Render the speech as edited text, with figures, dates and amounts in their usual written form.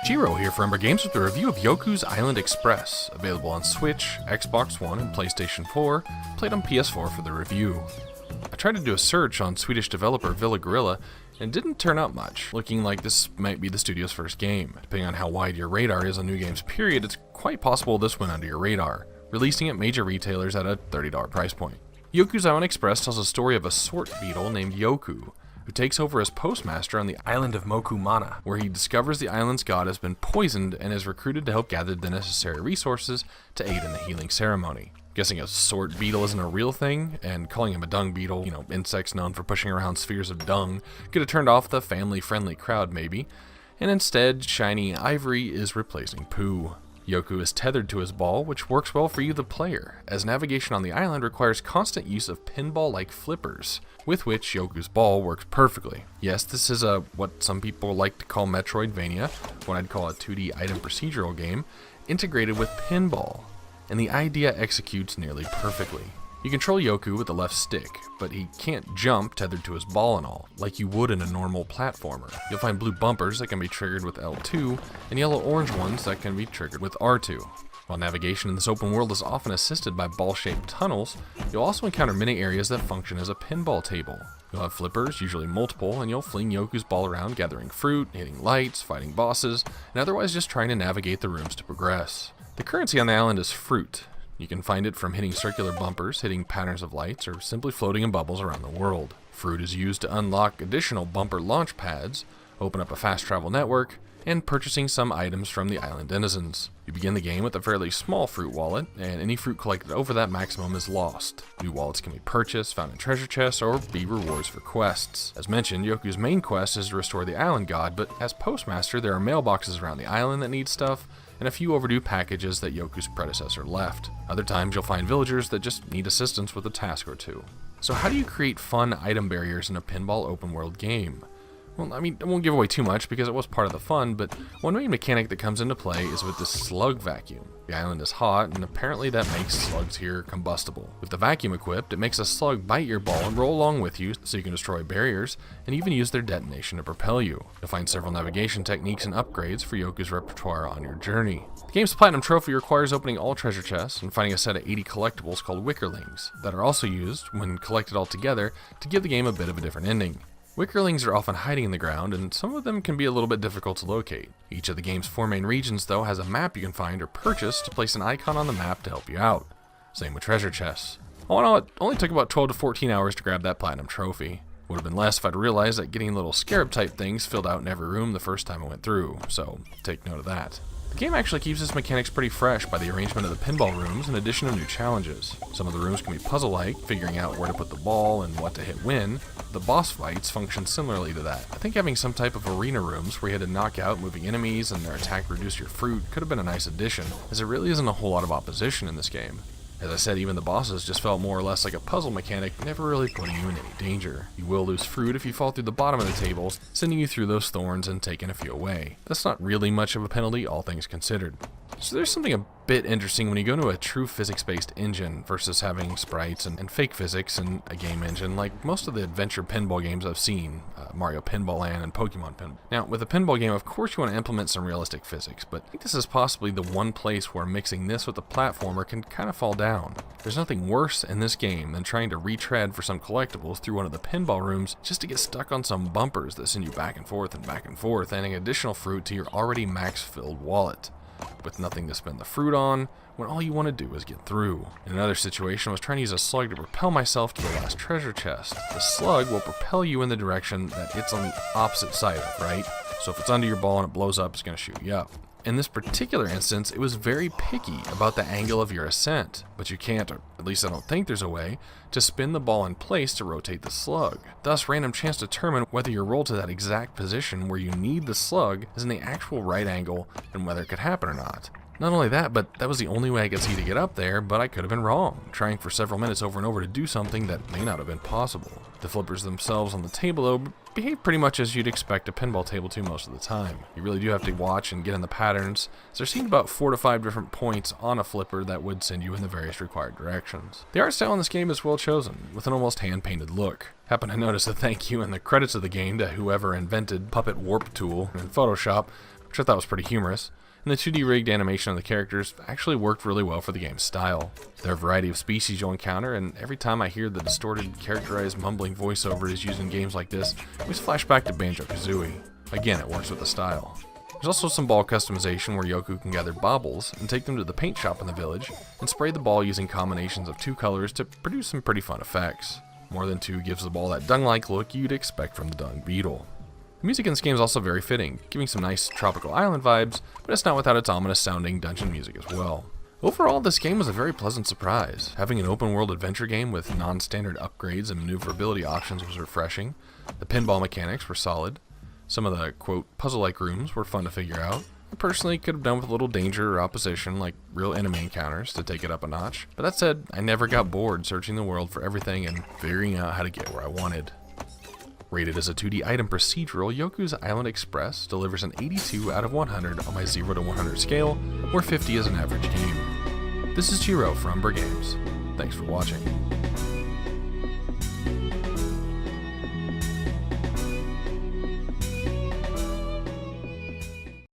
Jiro here for Umbra Games with a review of Yoku's Island Express, available on Switch, Xbox One, and PlayStation 4, played on PS4 for the review. I tried to do a search on Swedish developer Villa Gorilla, and didn't turn up much, looking like this might be the studio's first game. Depending on how wide your radar is on new games period, it's quite possible this went under your radar, releasing at major retailers at a $30 price point. Yoku's Island Express tells a story of a sword beetle named Yoku, who takes over as postmaster on the island of Mokumana, where he discovers the island's god has been poisoned and is recruited to help gather the necessary resources to aid in the healing ceremony. Guessing a sword beetle isn't a real thing, and calling him a dung beetle, insects known for pushing around spheres of dung, could have turned off the family-friendly crowd maybe, and instead, shiny ivory is replacing poo. Yoku is tethered to his ball, which works well for you the player, as navigation on the island requires constant use of pinball-like flippers, with which Yoku's ball works perfectly. Yes, this is what some people like to call Metroidvania, what I'd call a 2D item procedural game, integrated with pinball, and the idea executes nearly perfectly. You control Yoku with the left stick, but he can't jump tethered to his ball and all, like you would in a normal platformer. You'll find blue bumpers that can be triggered with L2, and yellow-orange ones that can be triggered with R2. While navigation in this open world is often assisted by ball-shaped tunnels, you'll also encounter many areas that function as a pinball table. You'll have flippers, usually multiple, and you'll fling Yoku's ball around gathering fruit, hitting lights, fighting bosses, and otherwise just trying to navigate the rooms to progress. The currency on the island is fruit. You can find it from hitting circular bumpers, hitting patterns of lights, or simply floating in bubbles around the world. Fruit is used to unlock additional bumper launch pads, open up a fast travel network, and purchasing some items from the island denizens. You begin the game with a fairly small fruit wallet, and any fruit collected over that maximum is lost. New wallets can be purchased, found in treasure chests, or be rewards for quests. As mentioned, Yoku's main quest is to restore the island god, but as postmaster there are mailboxes around the island that need stuff, and a few overdue packages that Yoku's predecessor left. Other times you'll find villagers that just need assistance with a task or two. So how do you create fun item barriers in a pinball open world game? Well, I won't give away too much because it was part of the fun, but one main mechanic that comes into play is with the slug vacuum. The island is hot, and apparently that makes slugs here combustible. With the vacuum equipped, it makes a slug bite your ball and roll along with you so you can destroy barriers, and even use their detonation to propel you. You'll find several navigation techniques and upgrades for Yoku's repertoire on your journey. The game's platinum trophy requires opening all treasure chests and finding a set of 80 collectibles called wickerlings, that are also used, when collected all together, to give the game a bit of a different ending. Wickerlings are often hiding in the ground, and some of them can be a little bit difficult to locate. Each of the game's 4 main regions, though, has a map you can find or purchase to place an icon on the map to help you out. Same with treasure chests. All in all, it only took about 12 to 14 hours to grab that platinum trophy. Would have been less if I'd realized that getting little scarab-type things filled out in every room the first time I went through, so take note of that. The game actually keeps its mechanics pretty fresh by the arrangement of the pinball rooms and addition of new challenges. Some of the rooms can be puzzle-like, figuring out where to put the ball and what to hit when. The boss fights function similarly to that. I think having some type of arena rooms where you had to knock out moving enemies and their attack reduce your fruit could have been a nice addition, as there really isn't a whole lot of opposition in this game. As I said, even the bosses just felt more or less like a puzzle mechanic, never really putting you in any danger. You will lose fruit if you fall through the bottom of the tables, sending you through those thorns and taking a few away. That's not really much of a penalty, all things considered. So there's something a bit interesting when you go into a true physics-based engine versus having sprites and fake physics in a game engine like most of the adventure pinball games I've seen, Mario Pinball Land and Pokemon Pinball. Now, with a pinball game, of course you want to implement some realistic physics, but I think this is possibly the one place where mixing this with a platformer can kind of fall down. There's nothing worse in this game than trying to retread for some collectibles through one of the pinball rooms just to get stuck on some bumpers that send you back and forth, adding additional fruit to your already max-filled wallet, with nothing to spend the fruit on, when all you want to do is get through. In another situation, I was trying to use a slug to propel myself to the last treasure chest. The slug will propel you in the direction that it's on the opposite side of, right? So if it's under your ball and it blows up, it's going to shoot you up. In this particular instance, it was very picky about the angle of your ascent, but you can't, or at least I don't think there's a way, to spin the ball in place to rotate the slug. Thus, random chance determine whether your roll to that exact position where you need the slug is in the actual right angle and whether it could happen or not. Not only that, but that was the only way I could see to get up there, but I could have been wrong, trying for several minutes over and over to do something that may not have been possible. The flippers themselves on the table, though, behave pretty much as you'd expect a pinball table to most of the time. You really do have to watch and get in the patterns, as there seem about 4 to 5 different points on a flipper that would send you in the various required directions. The art style in this game is well chosen, with an almost hand-painted look. Happen to notice a thank you in the credits of the game to whoever invented Puppet Warp Tool in Photoshop, which I thought was pretty humorous, and the 2D rigged animation of the characters actually worked really well for the game's style. There are a variety of species you'll encounter, and every time I hear the distorted, characterized, mumbling voiceover is used in games like this, I always flash back to Banjo-Kazooie. Again, it works with the style. There's also some ball customization where Yoku can gather baubles and take them to the paint shop in the village and spray the ball using combinations of 2 colors to produce some pretty fun effects. More than 2 gives the ball that dung-like look you'd expect from the dung beetle. The music in this game is also very fitting, giving some nice tropical island vibes, but it's not without its ominous sounding dungeon music as well. Overall, this game was a very pleasant surprise. Having an open world adventure game with non-standard upgrades and maneuverability options was refreshing. The pinball mechanics were solid. Some of the, quote, puzzle-like rooms were fun to figure out. I personally could have done with a little danger or opposition, like real enemy encounters, to take it up a notch. But that said, I never got bored searching the world for everything and figuring out how to get where I wanted. Rated as a 2D item procedural, Yoku's Island Express delivers an 82 out of 100 on my 0 to 100 scale, where 50 is an average game. This is Chiro for Umbra Games. Thanks for watching.